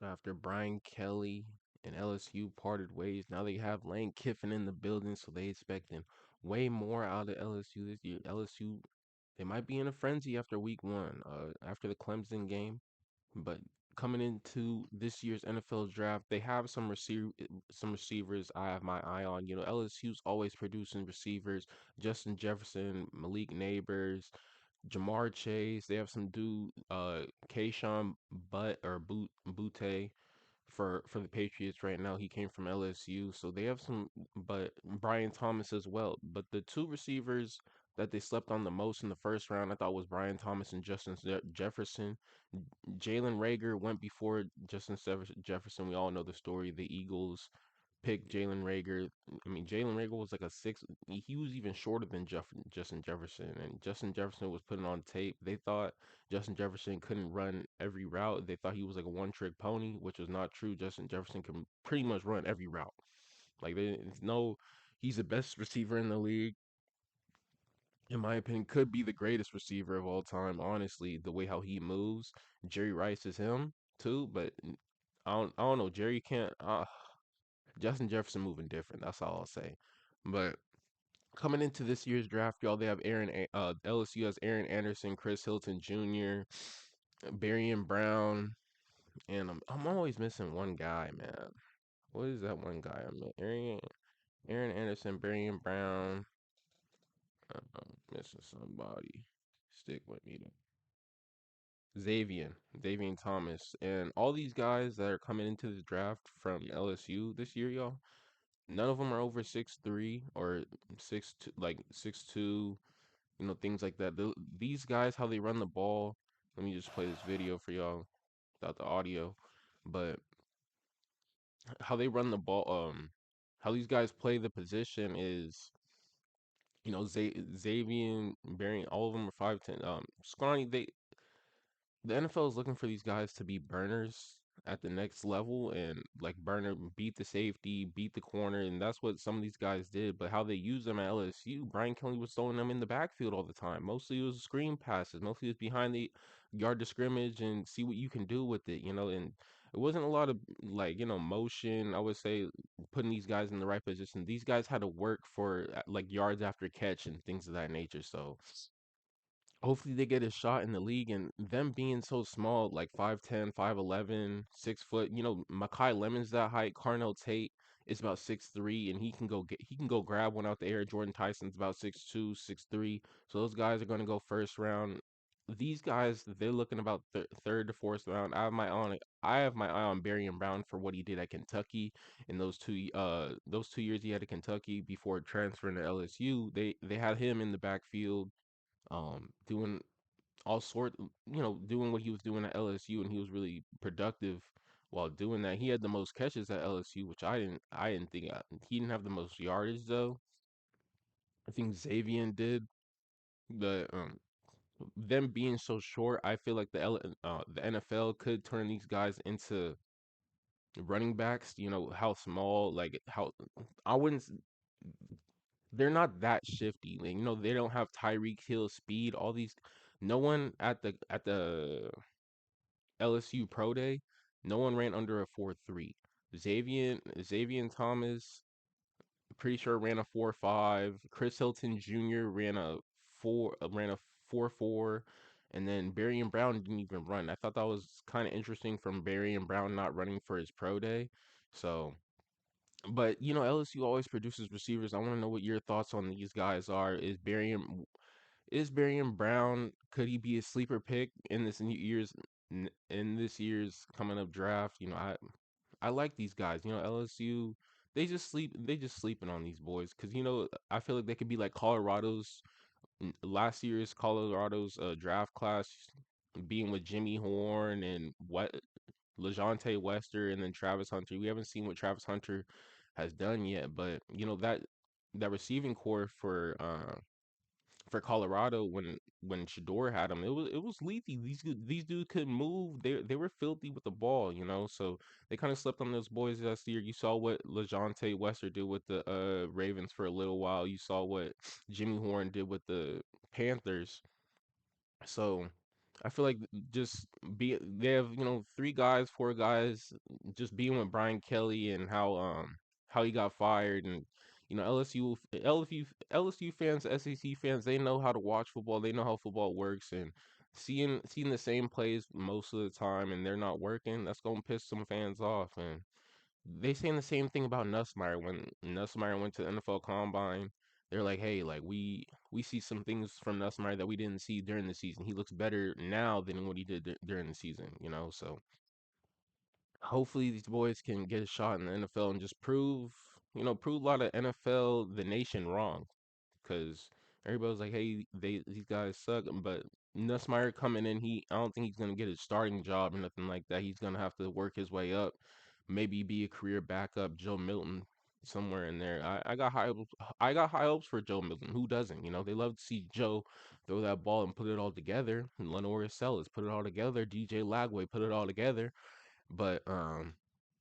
So after Brian Kelly and LSU parted ways, now they have Lane Kiffin in the building, so they expecting way more out of LSU this year. LSU, they might be in a frenzy after week one, after the Clemson game, but coming into this year's NFL draft, they have some receivers I have my eye on. LSU's always producing receivers, Justin Jefferson, Malik Neighbors, Jamar Chase. They have some dude, Kayshawn Butte for the Patriots right now. He came from LSU, so they have some, but Brian Thomas as well. But the two receivers that they slept on the most in the first round, I thought was Brian Thomas and Jefferson. Jalen Rager went before Jefferson. We all know the story. The Eagles picked Jalen Rager. I mean, Jalen Rager was like a six. He was even shorter than Justin Jefferson, and Justin Jefferson was putting on tape. They thought Justin Jefferson couldn't run every route. They thought he was like a one-trick pony, which was not true. Justin Jefferson can pretty much run every route. Like there's no, he's the best receiver in the league. In my opinion, could be the greatest receiver of all time. Honestly, the way how he moves, Jerry Rice is him too, but I don't know. Jerry can't. Justin Jefferson moving different. That's all I'll say. But coming into this year's draft, y'all, they have LSU has Aaron Anderson, Chris Hilton Jr., Barian Brown, and I'm always missing one guy, man. What is that one guy? Aaron Anderson, Barian Brown. I'm missing somebody. Stick with me though. Xavier Thomas, and all these guys that are coming into the draft from LSU this year, y'all. None of them are over 6'3" or 6'2", like 6'2", things like that. These guys, how they run the ball. Let me just play this video for y'all without the audio. But how they run the ball, how these guys play the position is, Xavier, Barry, all of them are 5'10". Scrawny, the NFL is looking for these guys to be burners at the next level and like burner beat the safety, beat the corner, and that's what some of these guys did. But how they use them at LSU, Brian Kelly was throwing them in the backfield all the time. Mostly it was screen passes, mostly it was behind the yard to scrimmage and see what you can do with it. And it wasn't a lot of like, motion, I would say, putting these guys in the right position. These guys had to work for like yards after catch and things of that nature. So hopefully they get a shot in the league, and them being so small, like 5'10", 5'11", 6 foot, Makai Lemon's that height, Carnell Tate is about 6'3", and he can go grab one out the air. Jordan Tyson's about 6'2", 6'3", so those guys are going to go first round. These guys, they're looking about third to fourth round. I have my eye on Barry and Brown for what he did at Kentucky in those 2 years he had at Kentucky before transferring to LSU. They had him in the backfield, doing doing what he was doing at LSU, and he was really productive while doing that. He had the most catches at LSU, which I didn't think he didn't have the most yardage though. I think Xavier did, but them being so short, I feel like the NFL could turn these guys into running backs. How small, like how I wouldn't. They're not that shifty. Like, they don't have Tyreek Hill speed. All these, no one at the LSU Pro Day, no one ran under a 4.3. Xavier Thomas, pretty sure ran a 4.5. Chris Hilton Jr. ran a 4.4, and then Barry and Brown didn't even run. I thought that was kind of interesting from Barry and Brown not running for his pro day. So, but LSU always produces receivers. I want to know what your thoughts on these guys are. Is Barian Brown, could he be a sleeper pick in this year's coming up draft? I like these guys. LSU, they just sleeping on these boys because I feel like they could be like last year's Colorado's draft class, being with Jimmy Horn and what LeJounte Wester and then Travis Hunter. We haven't seen what Travis Hunter has done yet, but that receiving core for Colorado when Shador had him, it was lethal. These dudes couldn't move. They were filthy with the ball. So they kind of slept on those boys last year. You saw what LeJounte Wester did with the Ravens for a little while. You saw what Jimmy Horn did with the Panthers. So I feel like just be they have, three guys, four guys, just being with Brian Kelly and how he got fired. And LSU fans, SEC fans, they know how to watch football. They know how football works, and seeing the same plays most of the time and they're not working, that's gonna piss some fans off. And they saying the same thing about Nussmeier when Nussmeier went to the NFL Combine. They're like, hey, like we see some things from Nussmeier that we didn't see during the season. He looks better now than what he did during the season. So hopefully these boys can get a shot in the NFL and just prove a lot of NFL the nation wrong, because everybody's like, hey, these guys suck. But Nussmeier coming in, I don't think he's gonna get a starting job or nothing like that. He's gonna have to work his way up, maybe be a career backup, Joe Milton, somewhere in there. I got high hopes. I got high hopes for Joe Milton. Who doesn't? They love to see Joe throw that ball and put it all together. And Lenore Sellers put it all together. DJ Lagway put it all together. But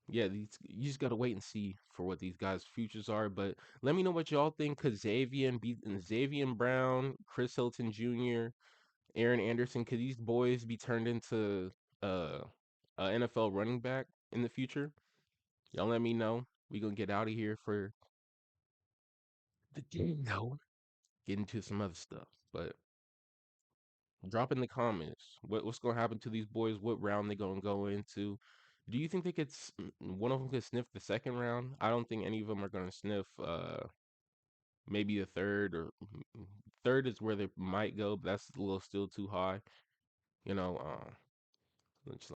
yeah, you just gotta wait and see for what these guys' futures are. But let me know what y'all think. Could Xavier Brown, Chris Hilton Jr., Aaron Anderson, could these boys be turned into uh, a NFL running back in the future? Y'all let me know. We gonna get out of here for the game. No, get into some other stuff. But drop in the comments what's gonna happen to these boys. What round they gonna go into? Do you think one of them could sniff the second round? I don't think any of them are gonna sniff. Maybe the third or third is where they might go, but that's a little still too high. You know. Let's